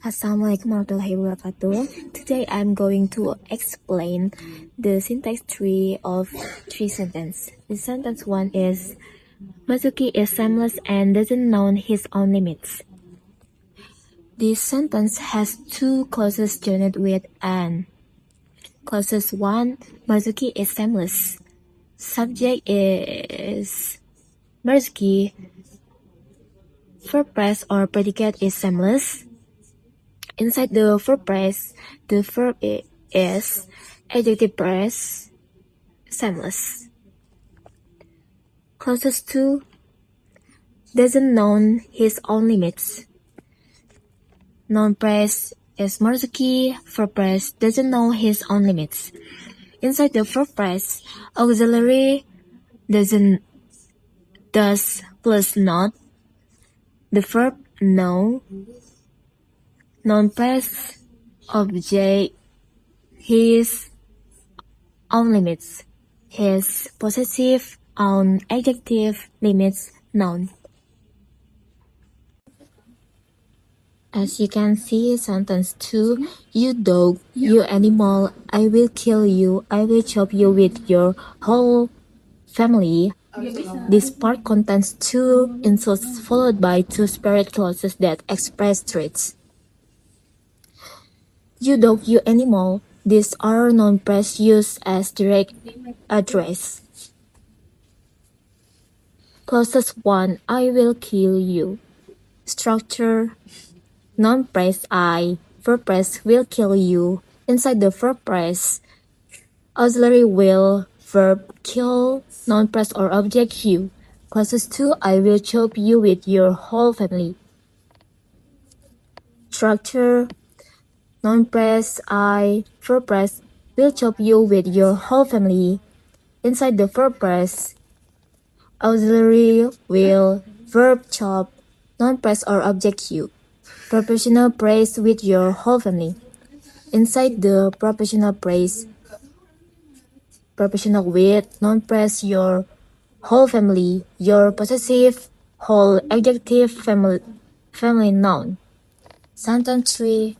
Assalamualaikum warahmatullahi wabarakatuh. Today I'm going to explain the syntax tree of three sentences. The sentence one is Marzuki is shameless and doesn't know his own limits. This sentence has two clauses joined with an. Clause 1, Marzuki is shameless. Subject is Marzuki. Verb phrase or predicate is shameless. Inside the verb phrase, the verb is adjective phrase, shameless. Clause 2, doesn't know his own limits. Noun phrase is Marzuki, verb phrase doesn't know his own limits. Inside the verb phrase, auxiliary does plus not. The verb know. Noun phrase object his own limits. His possessive own adjective limits noun. As you can see, sentence 2, you dog, you animal, I will kill you, I will chop you with your whole family. This part contains two insults followed by two spirit clauses that express traits. You dog, you animal. These are noun phrase used as direct address. Clauses 1, I will kill you. Structure, noun phrase I, verb phrase will kill you. Inside the verb phrase, auxiliary will, verb kill, noun phrase or object you. Clauses 2, I will chop you with your whole family. Structure, noun phrase I, verb phrase will chop you with your whole family. Inside the verb phrase, auxiliary will, verb chop, noun phrase or object you. Propositional phrase with your whole family. Inside the propositional phrase, propositional with, noun phrase your whole family, your possessive whole adjective family noun. Sentence 3.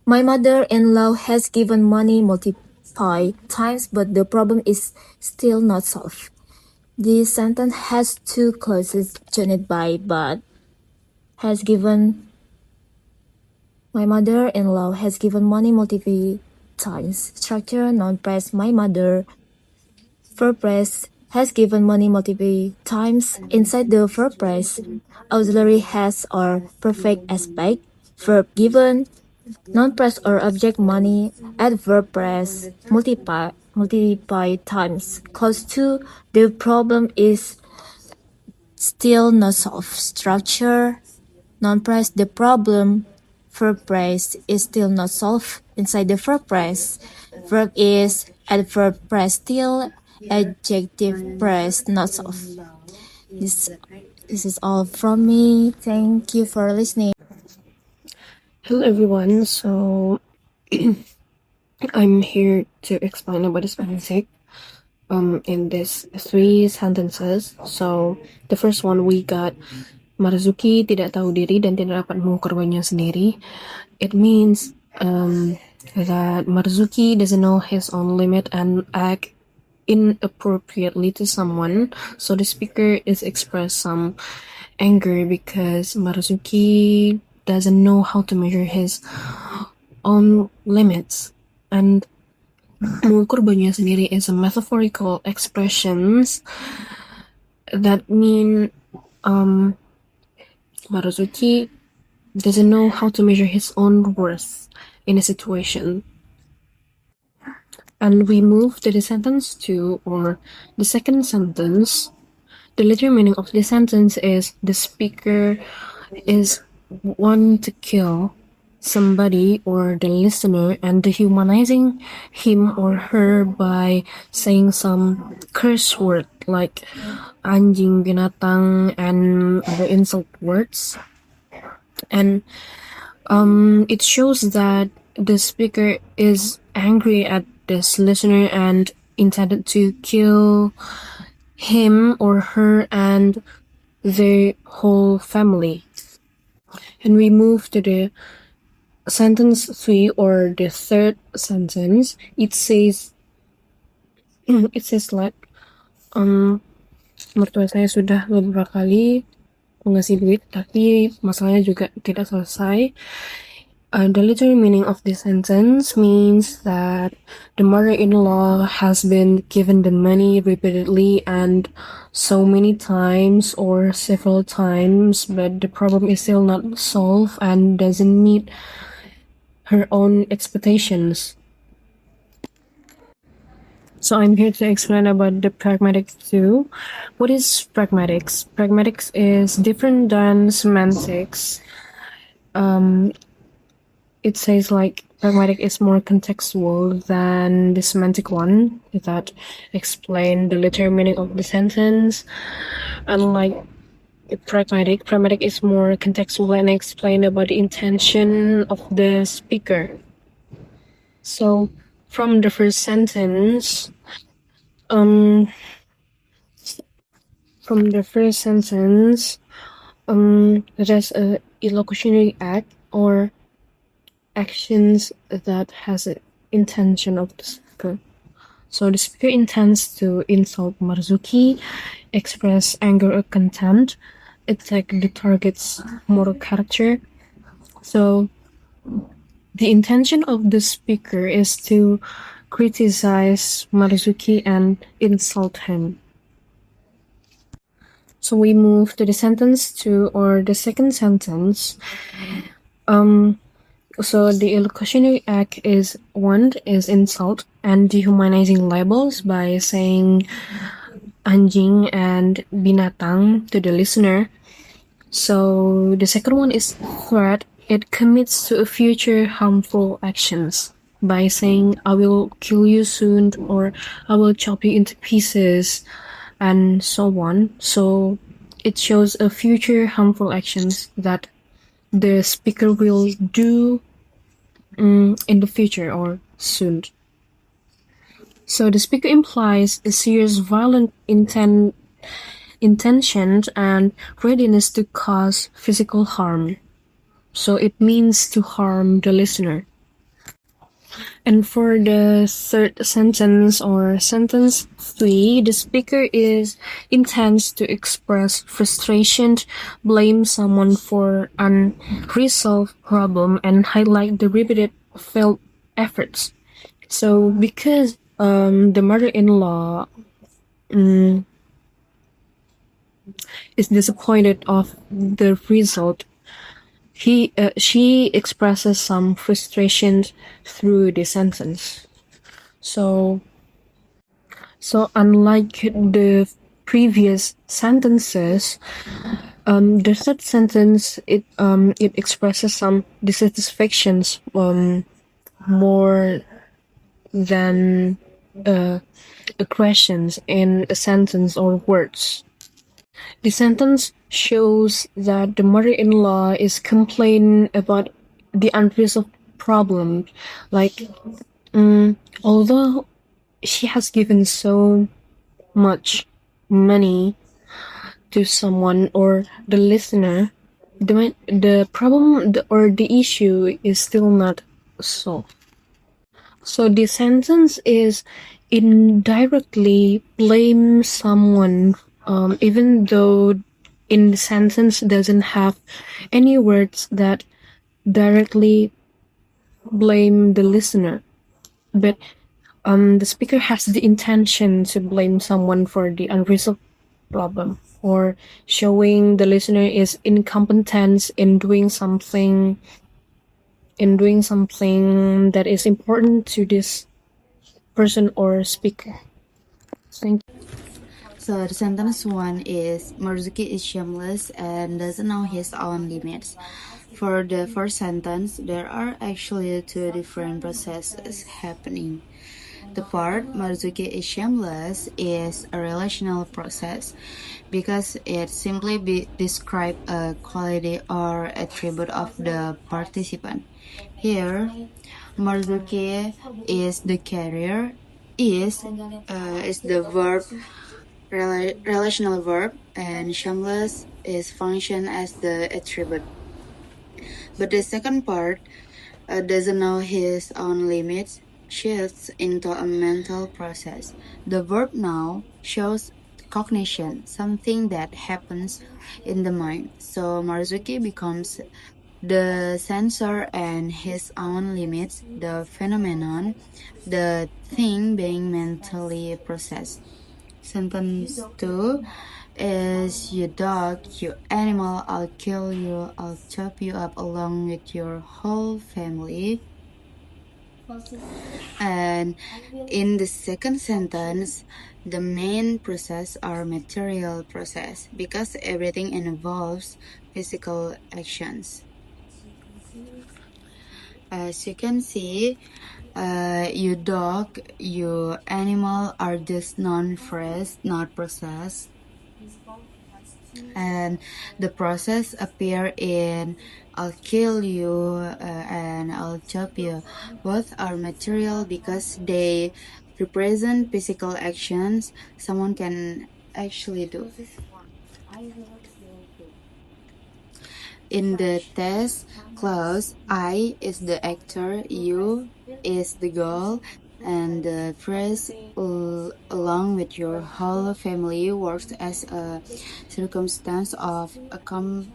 My mother-in-law has given money multiplied times, but the problem is still not solved. This sentence has two clauses joined by but. Has given. My mother-in-law has given money multiple times. Structure, noun phrase my mother. Verb phrase has given money multiple times. Inside the verb phrase, auxiliary has or perfect aspect. Verb given, noun phrase or object money. Add verb phrase multiply times. Clause 2, the problem is still not solved. Structure, noun phrase the problem, verb phrase is still not solved. Inside the verb phrase, verb is, adverb phrase still, adjective phrase not solved. This is all from me. Thank you for listening. Hello everyone, so I'm here to explain about this basic in these three sentences. So the first one we got Marzuki tidak tahu diri dan tidak dapat mengukur banyak sendiri. It means that Marzuki doesn't know his own limit and act inappropriately to someone. So the speaker is express some anger because Marzuki doesn't know how to measure his own limits. And mengukur banyak sendiri is a metaphorical expressions that mean Marzuki doesn't know how to measure his own worth in a situation. And we move to the sentence 2, or the second sentence. The literal meaning of the sentence is the speaker is want to kill somebody or the listener and dehumanizing him or her by saying some curse word like anjing, binatang, and other insult words. And it shows that the speaker is angry at this listener and intended to kill him or her and their whole family. And we move to the sentence 3 or the third sentence. It says like mertua saya sudah beberapa kali mengasih duit tapi masalahnya juga tidak selesai. The literal meaning of this sentence means that the mother-in-law has been given the money repeatedly and so many times or several times, but the problem is still not solved and doesn't meet her own expectations. So I'm here to explain about the pragmatics too. What is pragmatics? Pragmatics is different than semantics. It says like pragmatic is more contextual than the semantic one that explain the literal meaning of the sentence. Unlike pragmatic is more contextual and explain about the intention of the speaker. So from the first sentence, there's a illocutionary act or actions that has an intention of the speaker. So the speaker intends to insult Marzuki, express anger or contempt, attack the target's moral character. So the intention of the speaker is to criticize Marzuki and insult him. So we move to the sentence 2 or the second sentence. So the illocutionary act is insult and dehumanizing labels by saying anjing and binatang to the listener. So the second one is threat. It commits to a future harmful actions by saying I will kill you soon or I will chop you into pieces and so on. So it shows a future harmful actions that the speaker will do in the future or soon. So the speaker implies a serious violent intention and readiness to cause physical harm. So it means to harm the listener. And for the third sentence or sentence 3, the speaker intends to express frustration, blame someone for an unresolved problem, and highlight the repeated failed efforts. So because the mother-in-law is disappointed of the result, she expresses some frustration through the sentence. So unlike the previous sentences, the third sentence it expresses some dissatisfactions more than aggressions in a sentence or words. The sentence shows that the mother-in-law is complaining about the unresolved problem. Like, although she has given so much money to someone or the listener, the problem or the issue is still not solved. So the sentence is indirectly blame someone, even though in the sentence doesn't have any words that directly blame the listener. But the speaker has the intention to blame someone for the unresolved problem or showing the listener is incompetent in doing something that is important to this person or speaker. Thank you. So the sentence 1 is Marzuki is shameless and doesn't know his own limits. For the first sentence, there are actually two different processes happening. The part Marzuki is shameless is a relational process because it simply describes a quality or attribute of the participant. Here, Marzuki is the carrier, is the verb, relational verb, and shameless is function as the attribute. But the second part doesn't know his own limits, shifts into a mental process. The verb now shows cognition, something that happens in the mind. So Marzuki becomes the sensor and his own limits, the phenomenon, the thing being mentally processed. Sentence 2 is you dog, you animal, I'll kill you, I'll chop you up along with your whole family. And in the second sentence, the main process are material process because everything involves physical actions. As you can see, you dog, you animal are just non-fresh, not processed. And the process appear in I'll kill you and I'll chop you. Both are material because they represent physical actions someone can actually do. In the test clause, I is the actor, you is the goal, and the phrase along with your whole family works as a circumstance of accompaniment.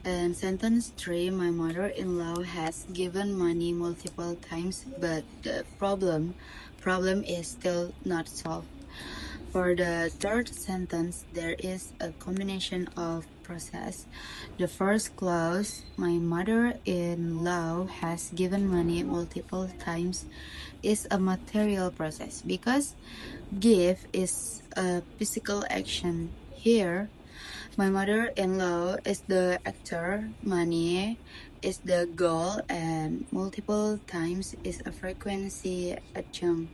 And sentence 3, my mother-in-law has given money multiple times, but the problem is still not solved. For the third sentence, there is a combination of process. The first clause, my mother-in-law has given money multiple times, is a material process because give is a physical action. Here, my mother-in-law is the actor, money is the goal, and multiple times is a frequency adjunct.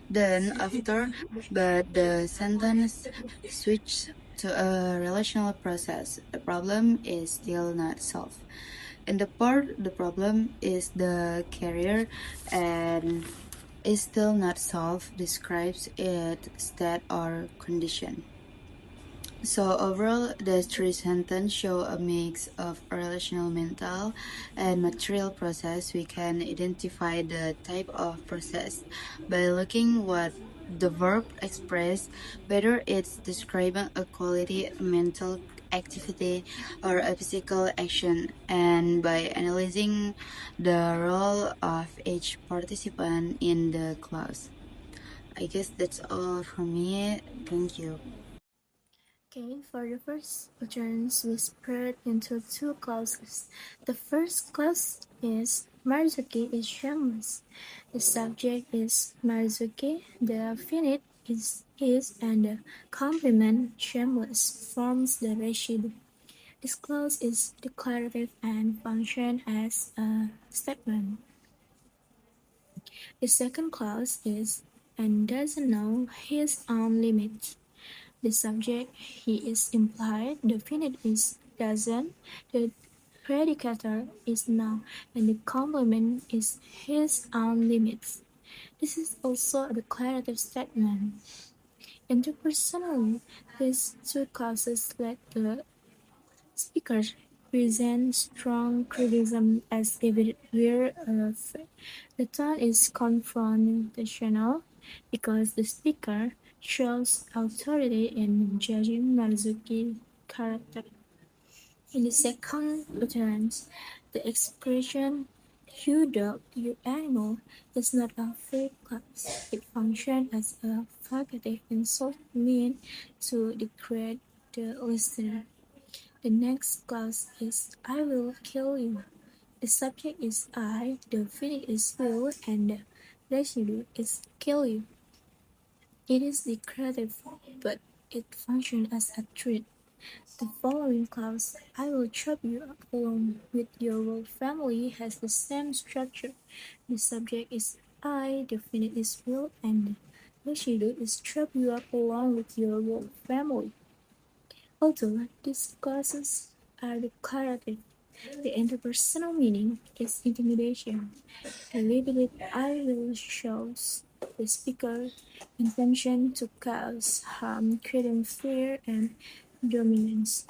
Then after, but the sentence switch to a relational process. The problem is still not solved. In the part, the problem is the carrier and is still not solved describes its state or condition. So overall, the three sentences show a mix of relational, mental, and material process. We can identify the type of process by looking what the verb express, whether it's describing a quality, a mental activity, or a physical action, and by analyzing the role of each participant in the clause. I guess that's all from me. Thank you. Okay, for the first utterance, we spread into two clauses. The first clause is Marzuki is shameless. The subject is Marzuki, the finite is and the complement shameless forms the residue. This clause is declarative and functions as a statement. The second clause is and doesn't know his own limits. The subject he is implied, the finite is doesn't, the predicator is now, and the complement is his own limits. This is also a declarative statement. Interpersonally, these two clauses let the speaker present strong criticism as if it were a threat. The tone is confrontational because the speaker shows authority in judging Marzuki's character. In the second utterance, the expression "you dog, you animal" is not a free clause. It functions as a vocative insult meant to degrade the listener. The next clause is "I will kill you". The subject is "I", the finite is "will", and the residue is "kill you". It is declarative, but it functions as a threat. The following clause, "I will chop you up along with your whole family", has the same structure. The subject is "I", the finite is "will", and the residue is "chop you up along with your whole family". Although these clauses are declarative, the interpersonal meaning is intimidation. The repeated "I will" shows the speaker's intention to cause harm, creating fear and dominance.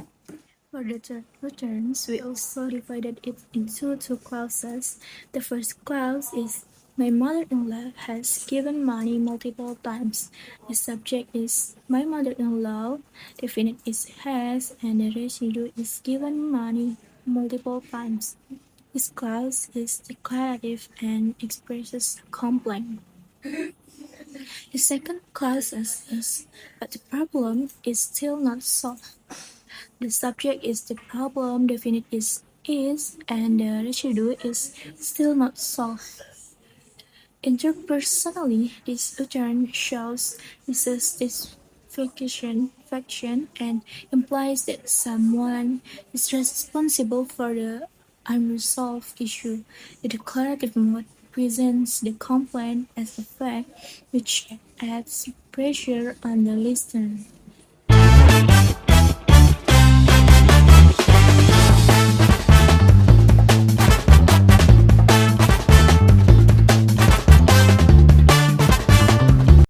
For the third returns, we also divided it into two clauses. The first clause is my mother-in-law has given money multiple times. The subject is my mother-in-law, definite is has, and the residue is given money multiple times. This clause is declarative and expresses a complaint. The second clause is but the problem is still not solved. The subject is the problem, definite is, and the residue is still not solved. Interpersonally, this pattern shows dissatisfaction faction, and implies that someone is responsible for the unresolved issue. The declarative mode presents the complaint as a fact, which adds pressure on the listener.